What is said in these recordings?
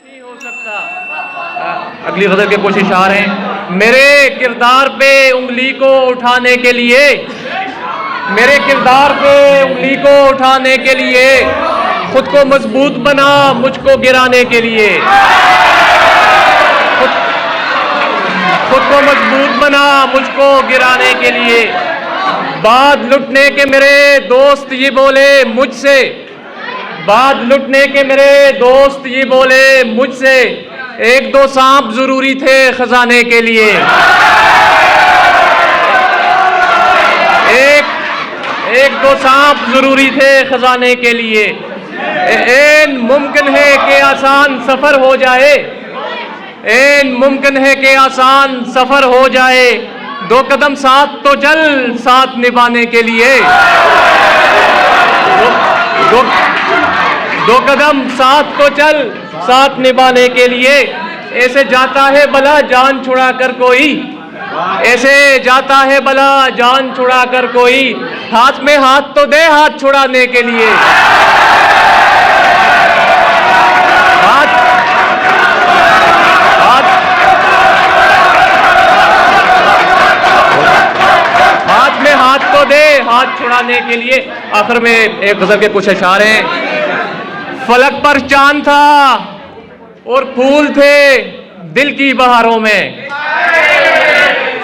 नहीं हो सकता। अगली गज़ल के कुछ इशारे हैं। मेरे किरदार पे उंगली को उठाने के लिए, मेरे किरदार पे उंगली को उठाने के लिए, खुद को मजबूत बना मुझको गिराने के लिए, खुद को मजबूत बना मुझको गिराने के लिए। बाद लुटने के मेरे दोस्त ये बोले मुझसे, बाद लुटने के मेरे दोस्त ये बोले मुझसे, एक दो सांप जरूरी थे खजाने के लिए, एक दो सांप जरूरी थे खजाने के लिए। ऐन मुमकिन है कि आसान सफर हो जाए, ऐन मुमकिन है कि आसान सफर हो जाए, दो कदम साथ तो चल साथ निभाने के लिए, दो कदम साथ तो चल साथ निभाने के लिए। ऐसे जाता है भला जान छुड़ा कर कोई, ऐसे जाता है भला जान छुड़ा कर कोई, हाथ में हाथ तो दे हाथ छुड़ाने के लिए, हाथ में हाथ तो दे हाथ छुड़ाने के लिए। आखिर में एक गजल के कुछ इशारे हैं। फलक पर चांद था और फूल थे दिल की बहारों में,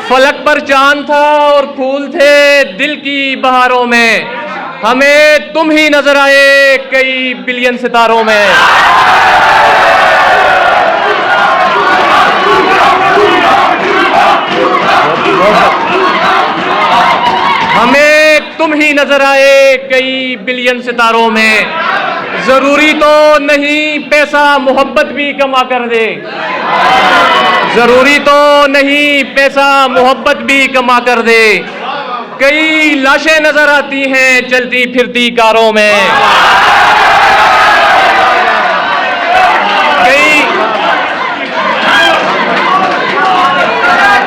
फलक पर चांद था और फूल थे दिल की बहारों में, हमें तुम ही नजर आए कई बिलियन सितारों में, हमें तुम ही नजर आए कई बिलियन सितारों में। जरूरी तो नहीं पैसा मोहब्बत भी कमा कर दे, जरूरी तो नहीं पैसा मोहब्बत भी कमा कर दे, कई लाशें नजर आती हैं चलती फिरती कारों में,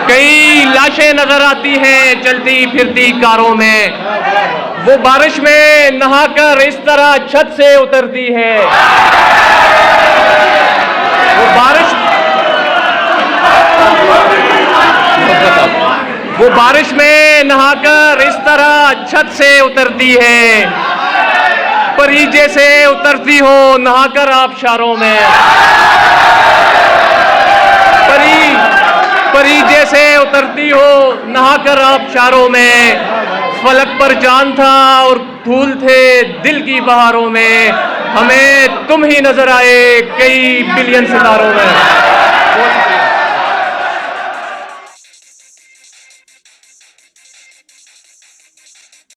कई लाशें नजर आती हैं चलती फिरती कारों में। वो बारिश में नहाकर इस तरह छत से उतरती है, वो बारिश में नहाकर इस तरह छत से उतरती है, परी जैसे उतरती हो नहाकर आबशारों में, परी जैसे उतरती हो नहाकर आबशारों में। फलक पर चांद था और फूल थे दिल की बहारों में, हमें तुम ही नजर आए कई बिलियन सितारों में।